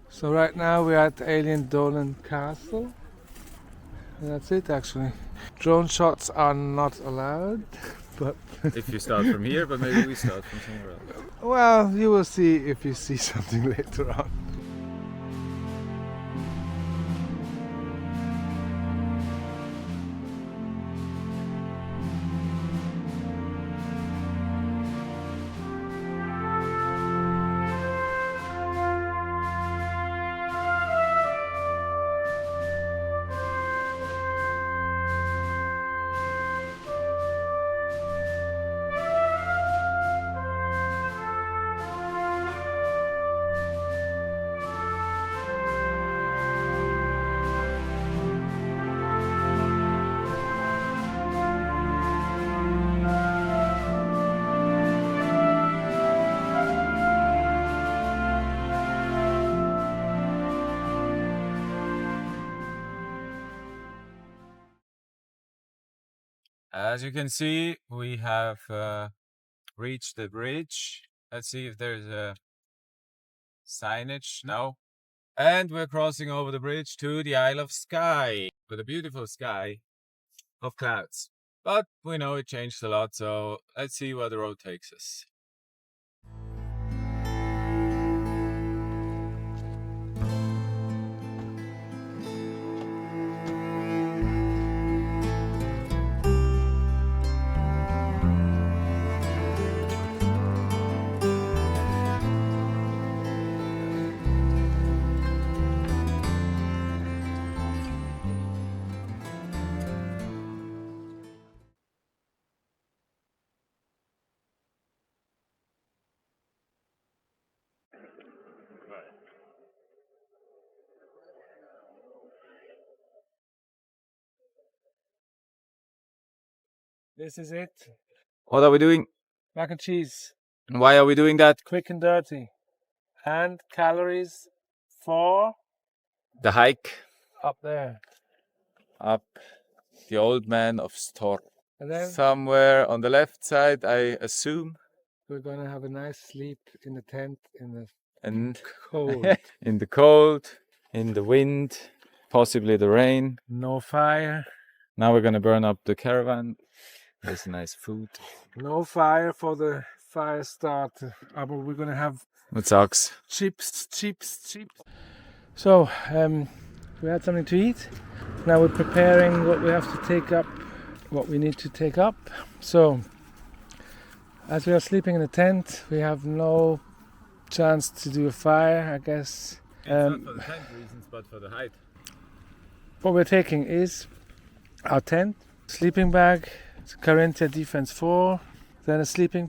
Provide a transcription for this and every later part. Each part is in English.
So right now we're at Alien Dolan Castle. And that's it actually. Drone shots are not allowed, but if you start from here, but maybe we start from somewhere else. well, you will see if you see something later on. As you can see, we have reached the bridge. Let's see if there's a signage. No. And we're crossing over the bridge to the Isle of Skye, with a beautiful sky of clouds. But we know it changed a lot, so let's see where the road takes us. This is it. What are we doing? Mac and cheese. And why are we doing that? Quick and dirty. And calories for The hike up there. up the Old Man of Storr. And then Somewhere on the left side, I assume. we're gonna have a nice sleep in the tent in the And cold. in the cold, in the wind, possibly the rain. No fire. Now we're gonna burn up the caravan. There's nice food. No fire for the fire starter. But we're gonna have It sucks. chips. So we had something to eat. Now we're preparing what we have to take up, what we need to take up. So as we are sleeping in the tent, we have no chance to do a fire, I guess. Not for the tent reasons, but for the height. What we're taking is our tent, sleeping bag, Carinthia Defense 4, then a sleeping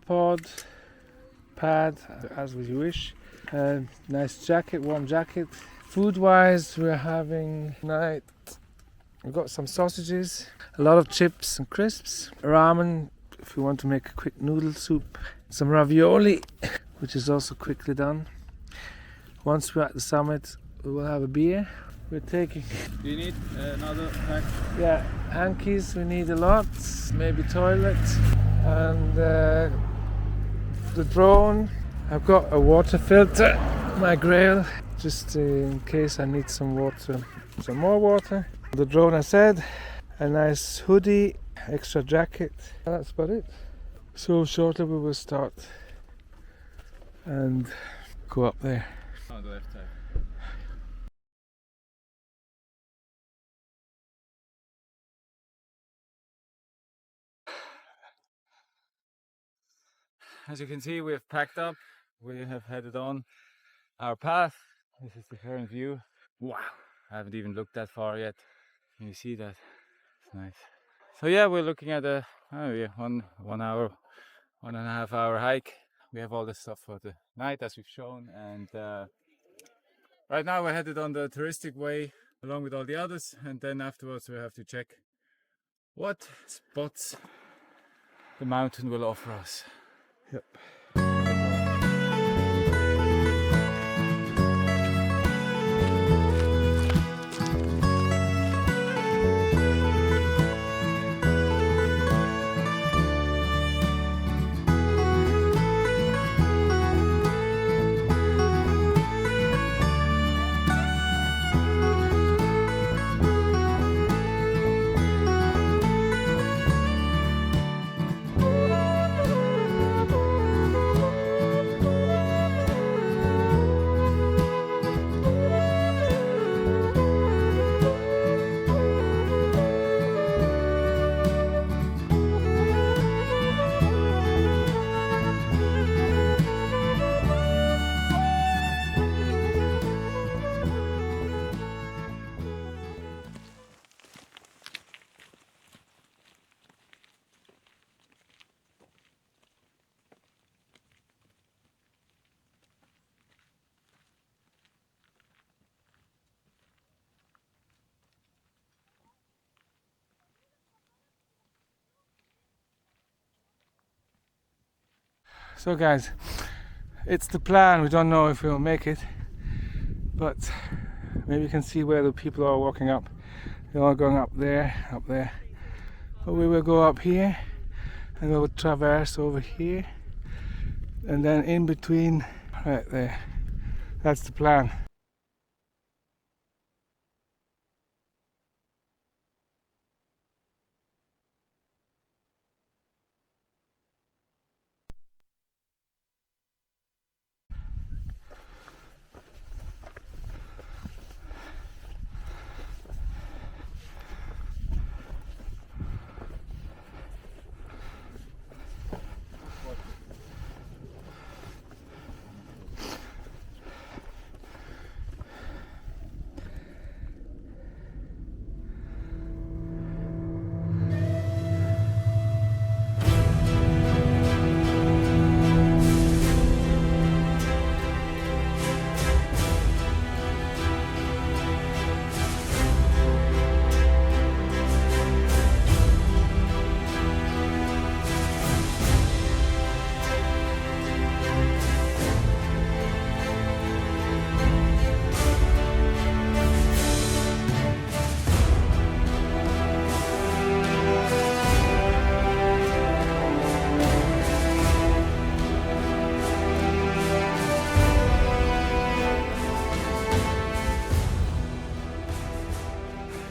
pad, as you wish, nice jacket, warm jacket. Food wise, we're having tonight, we've got some sausages, a lot of chips and crisps, ramen if you want to make a quick noodle soup, some ravioli, which is also quickly done. Once we're at the summit, we will have a beer. We're taking, Do you need another pack? yeah, hankies, we need a lot, maybe toilet, and the drone. I've got a water filter, my grail, just in case I need some water, some more water. The drone, I said, a nice hoodie, extra jacket. That's about it. So shortly we will start and go up there. On the left side. as you can see, we have packed up. We have headed on our path. This is the current view. Wow, I haven't even looked that far yet. Can you see that? It's nice. So yeah, we're looking at a 1.5 hour hike. We have all the stuff for the night as we've shown, and right now we're headed on the touristic way along with all the others, and then afterwards we have to check what spots the mountain will offer us. Yep. So guys, it's the plan. We don't know if we'll make it, but maybe you can see where the people are walking up. They're all going up there. But we will go up here and we will traverse over here and then in between right there. That's the plan.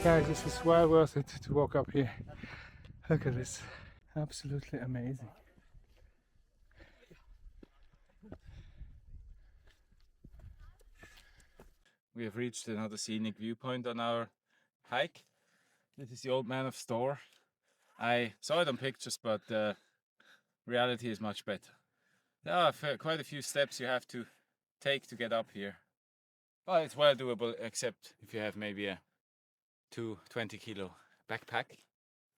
Guys, this is well worth it to walk up here. Look at this. Absolutely amazing. We have reached another scenic viewpoint on our hike. This is the Old Man of Storr. I saw it on pictures, but reality is much better. There are quite a few steps you have to take to get up here. But it's well doable, except if you have maybe a 20-kilo backpack.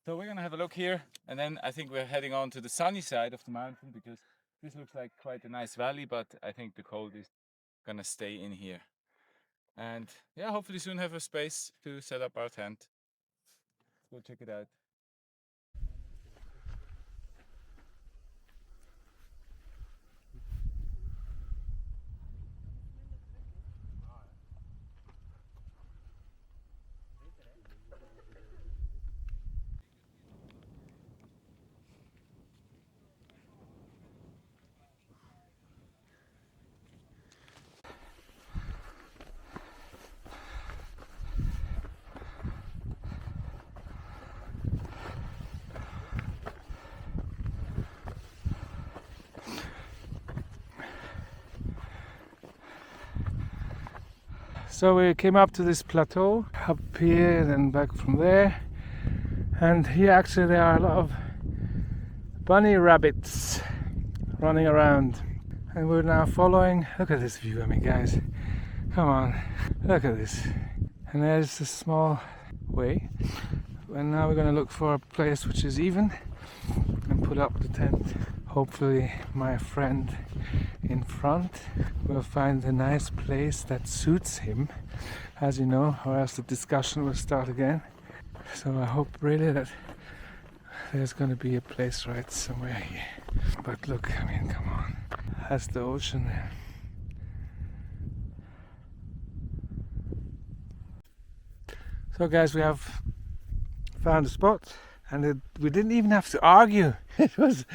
So we're gonna have a look here, and then I think we're heading on to the sunny side of the mountain, because this looks like quite a nice valley, but I think the cold is gonna stay in here. And yeah, hopefully soon have a space to set up our tent. Let's go check it out. So we came up to this plateau, up here and then back from there. And here actually there are a lot of bunny rabbits running around. And we're now following. Look at this view, I mean, guys. Come on, look at this. And there's a small way. And now we're going to look for a place which is even and put up the tent. Hopefully my friend in front will find a nice place that suits him, as you know, or else the discussion will start again. So I hope really that there's going to be a place right somewhere here. But look, I mean, come on. That's the ocean there. So guys, we have found a spot, and we didn't even have to argue. It was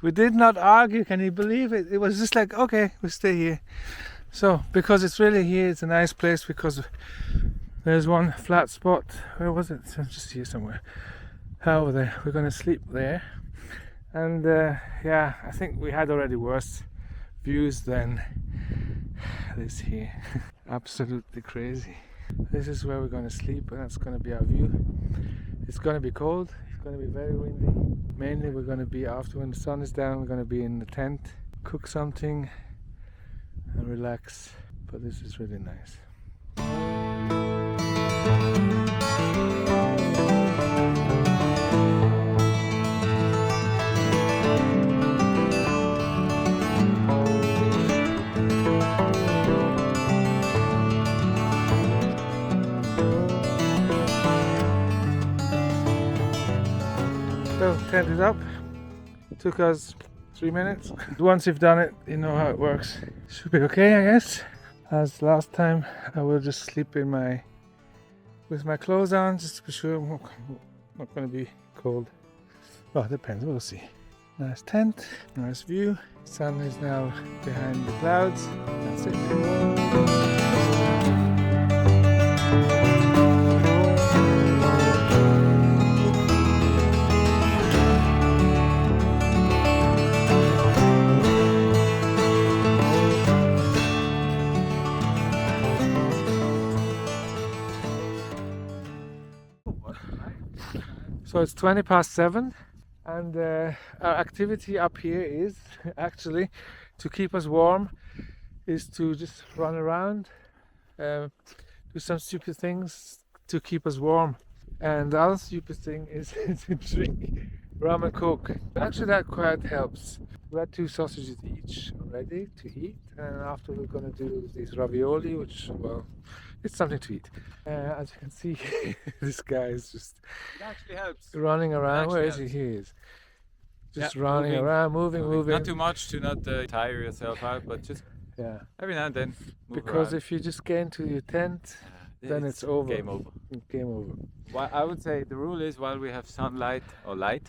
we did not argue, can you believe it? It was just like, okay, we'll stay here. So because it's really here, it's a nice place, because there's one flat spot. Where was it? So just here somewhere. Over there. We're gonna sleep there. And yeah, I think we had already worse views than this here. Absolutely crazy. This is where we're going to sleep, and that's going to be our view. It's going to be cold, it's going to be very windy. Mainly we're going to be, after when the sun is down, we're going to be in the tent, cook something and relax. But this is really nice. So, tent is up. It took us 3 minutes. Once you've done it, you know how it works. Should be okay, I guess. As last time, I will just sleep with my clothes on, just to be sure I'm not going to be cold. Well, it depends, we'll see. Nice tent, nice view. Sun is now behind the clouds. That's it. So it's 7:20, and our activity up here is actually to keep us warm, is to just run around, do some stupid things to keep us warm. And the other stupid thing is to drink rum and coke. Actually that quite helps. We had 2 sausages each already to eat, and after we're going to do these ravioli, which, well, it's something to eat. As you can see, this guy is just It actually helps. running around. Where is he? Helps. He is just Yeah, running around, moving. Not too much to not tire yourself out, but just every now and then move because around. if you just get into your tent, then it's over. Game over. Game over. Well, I would say the rule is, while we have sunlight or light,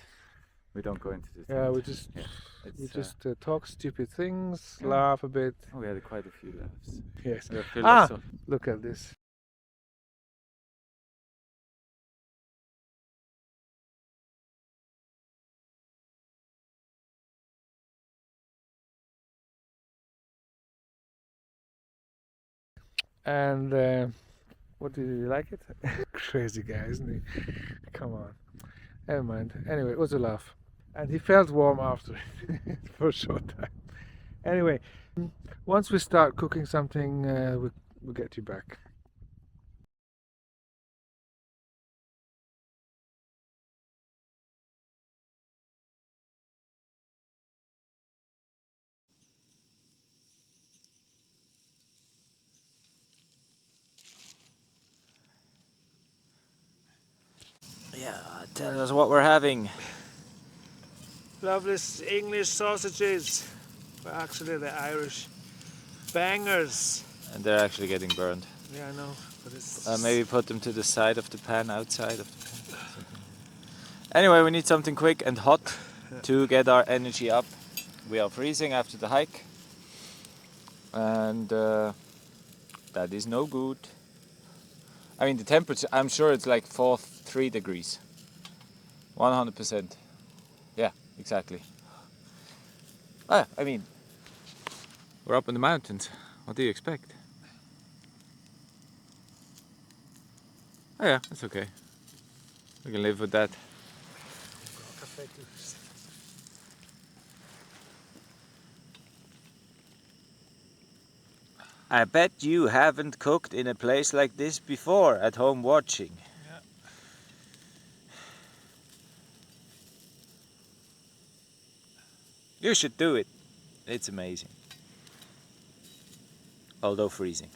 we don't go into the tent. Yeah, we just talk stupid things, laugh a bit. Oh, we had quite a few laughs. Yes. Look at this. And what did you like it? Crazy guy, isn't he? Come on. Never mind. Anyway, it was a laugh. And he felt warm after it for a short time. Anyway, once we start cooking something, we'll get you back. Yeah, tell us what we're having. Lovely English sausages, but actually they're Irish bangers. And they're actually getting burned. Yeah, I know, but it's Maybe put them to the side of the pan, outside of the pan. Anyway, we need something quick and hot to get our energy up. We are freezing after the hike, and that is no good. I mean, the temperature, I'm sure it's like 3 degrees. 100%. Yeah, exactly. I mean, we're up in the mountains. What do you expect? Oh yeah, that's okay. We can live with that. I bet you haven't cooked in a place like this before at home watching. Yeah. You should do it. It's amazing. Although freezing.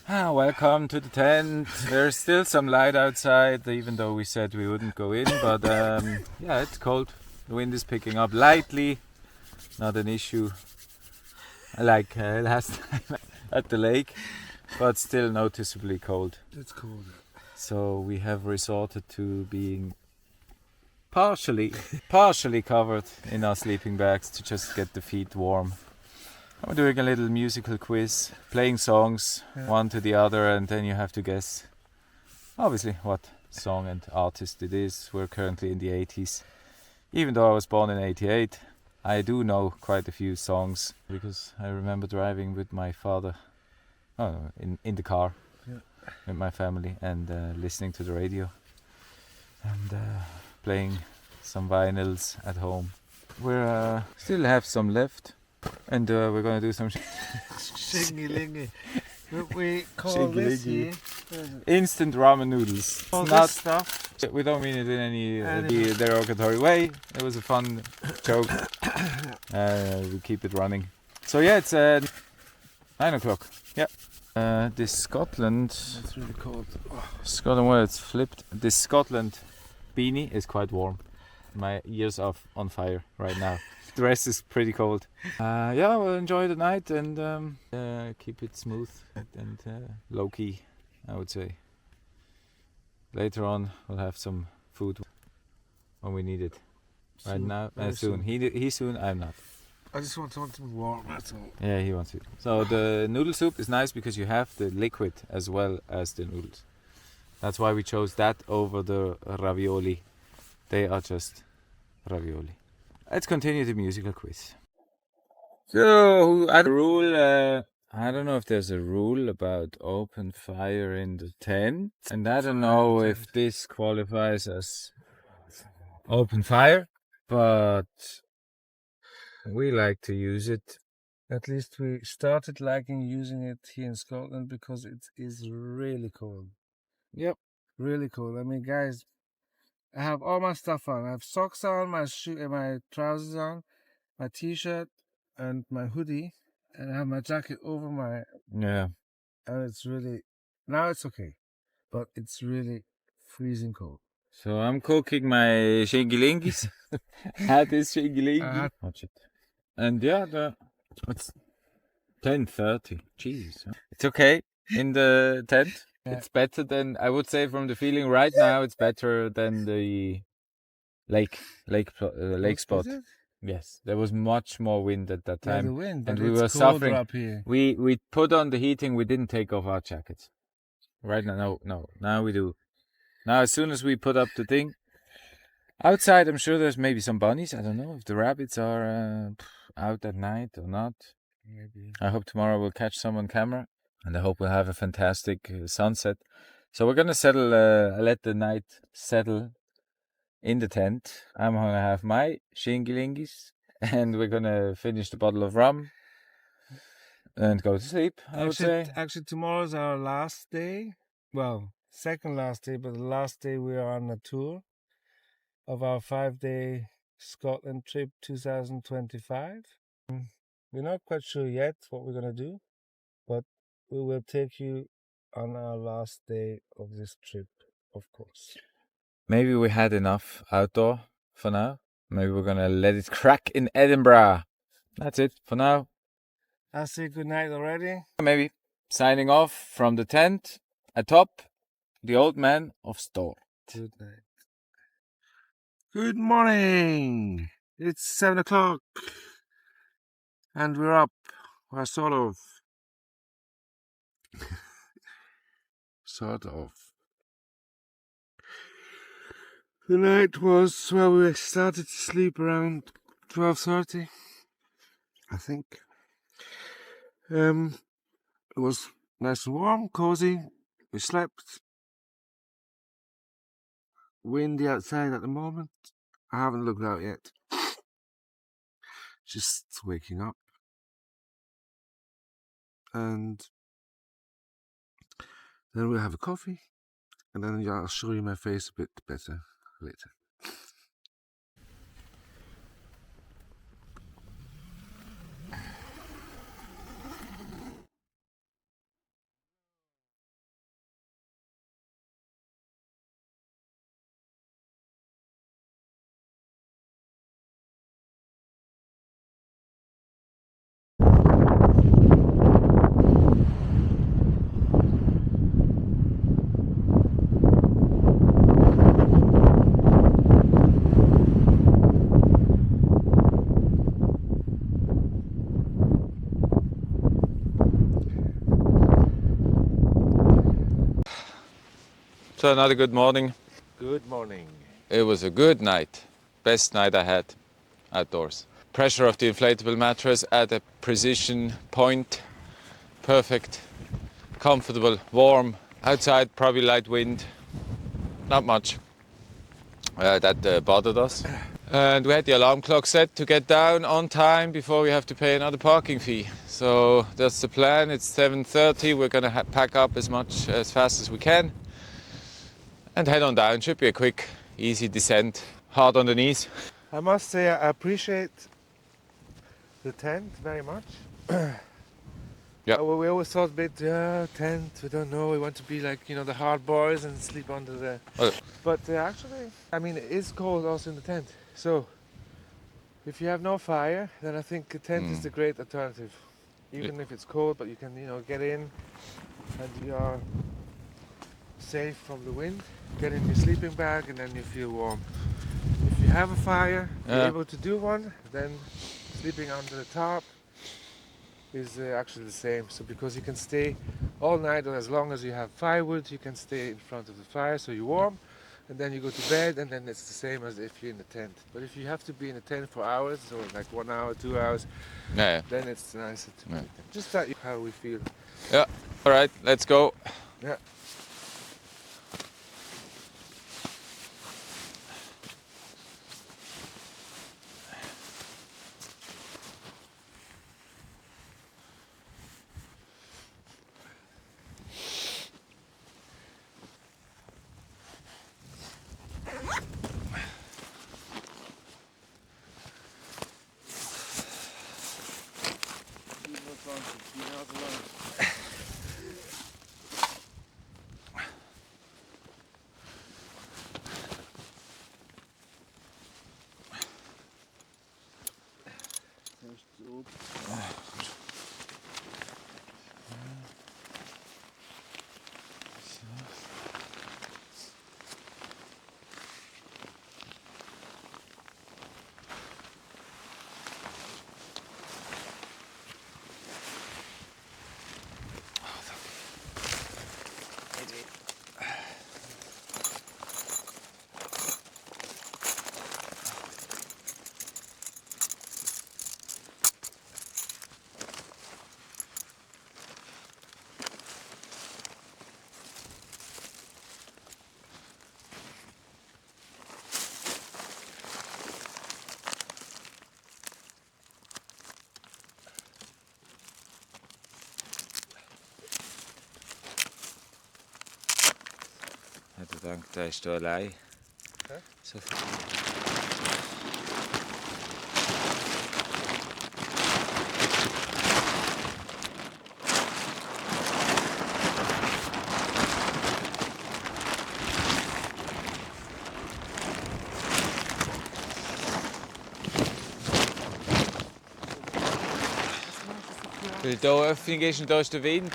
Welcome to the tent. There's still some light outside, even though we said we wouldn't go in. But yeah, it's cold. The wind is picking up lightly. Not an issue like last time at the lake, but still noticeably cold. It's cold. So we have resorted to being partially covered in our sleeping bags to just get the feet warm. I'm doing a little musical quiz, playing songs one to the other, and then you have to guess, obviously, what song and artist it is. We're currently in the 80s. Even though I was born in 88, I do know quite a few songs because I remember driving with my father in the car with my family and listening to the radio and playing some vinyls at home. We still have some left. And we're going to do some Shingy-lingy. We call this here instant ramen noodles. all Not this stuff. we don't mean it in any derogatory way. It was a fun joke. We keep it running. So yeah, it's 9 o'clock. Yeah. This Scotland. It's really cold. Scotland, where it's flipped. This Scotland beanie is quite warm. My ears are on fire right now. The rest is pretty cold. Yeah, we'll enjoy the night and keep it smooth and low key, I would say. Later on, we'll have some food when we need it. Right now, soon. He's soon. I'm not. I just want something warm. That's all. Yeah, he wants it. So the noodle soup is nice because you have the liquid as well as the noodles. That's why we chose that over the ravioli. They are just ravioli. Let's continue the musical quiz. So, I don't know if there's a rule about open fire in the tent, and I don't know if this qualifies as open fire, but we like to use it. At least we started liking using it here in Scotland because it is really cold. Yep. Really cold. I mean, guys, I have all my stuff on. I have socks on, my my trousers on, my t-shirt, and my hoodie, and I have my jacket over my. Yeah. And it's really now it's okay, but it's really freezing cold. So I'm cooking my shingilingis. Had this shingilingi. Watch it. And yeah, it's 10:30. Jeez. It's okay in the tent. Yeah. It's better than, I would say, from the feeling right now, it's better than the lake spot. Yes, there was much more wind at that time. Yeah, the wind, and but we it's were colder suffering. up here. We put on the heating, we didn't take off our jackets. Right now, no. Now we do. Now, as soon as we put up the thing, outside, I'm sure there's maybe some bunnies. I don't know if the rabbits are out at night or not. Maybe. I hope tomorrow we'll catch some on camera. And I hope we'll have a fantastic sunset. So we're going to let the night settle in the tent. I'm going to have my shingilingis. And we're going to finish the bottle of rum. And go to sleep, I would say. Actually, tomorrow's our last day. Well, second last day, but the last day we are on a tour of our 5-day Scotland trip 2025. We're not quite sure yet what we're going to do, but we will take you on our last day of this trip, of course. Maybe we had enough outdoor for now. Maybe we're going to let it crack in Edinburgh. That's it for now. I'll say good night already. Maybe. Signing off from the tent atop the old man of Storr. Good night. Good morning. It's 7 o'clock. And we're up. Well, sort of. Sort of. The night was, well, we started to sleep around 12:30, I think. It was nice and warm, cozy. We slept. windy outside at the moment. I haven't looked out yet. Just waking up. And then we'll have a coffee. And then I'll show you my face a bit better later. So another good morning. Good morning. It was a good night. Best night I had outdoors. Pressure of the inflatable mattress at a precision point. Perfect. Comfortable, warm. Outside probably light wind. Not much. That bothered us. And we had the alarm clock set to get down on time before we have to pay another parking fee. So that's the plan. It's 7:30. We're going to pack up as fast as we can and head on down. Should be a quick, easy descent. Hard on the knees. I must say I appreciate the tent very much. Yeah. We always thought a bit, tent, we don't know, we want to be like, the hard boys and sleep under the... Well, But actually, I mean, it is cold also in the tent. So, if you have no fire, then I think a tent is the great alternative. Even if it's cold, but you can, get in and you are safe from the wind. Get in your sleeping bag and then you feel warm. If you have a fire, you're able to do one, then sleeping under the tarp is actually the same. So because you can stay all night, or as long as you have firewood, you can stay in front of the fire, so you're warm, and then you go to bed, and then it's the same as if you're in a tent. But if you have to be in a tent for hours, or like 1 hour, 2 hours, then it's nicer to be. Just that how we feel. Yeah. All right. Let's go. Yeah. Du Dank, da ist du allein. Hä? So. Weil da Öffnung ist und da ist der Wind.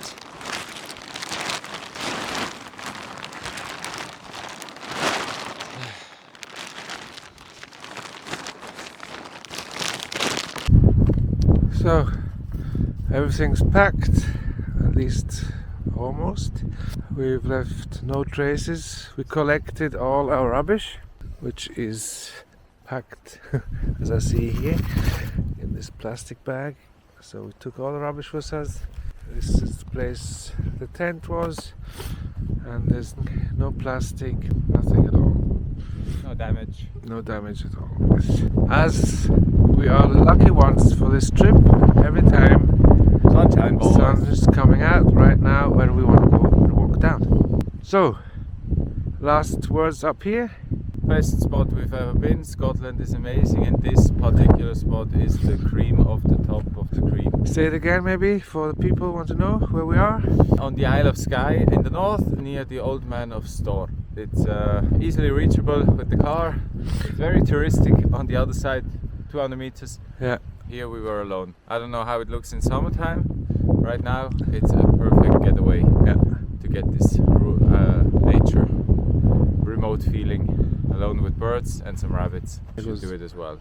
So, everything's packed, at least almost. We've left no traces. We collected all our rubbish, which is packed, as I see here, in this plastic bag. So we took all the rubbish with us. This is the place the tent was, and there's no plastic, nothing at all. No damage. No damage at all. As we are the lucky ones for this trip, every time Sunshine the balls. sun is coming out right now when we want to go and walk down. So, last words up here. Best spot we've ever been. Scotland is amazing, and this particular spot is the cream of the top of the cream. Say it again maybe for the people who want to know where we are. On the Isle of Skye in the north, near the Old Man of Storr. It's easily reachable with the car. It's very touristic. On the other side, 200 meters. Yeah. Here we were alone. I don't know how it looks in summertime. Right now, it's a perfect getaway. Yeah. To get this nature, remote feeling, alone with birds and some rabbits. It Should was- do it as well.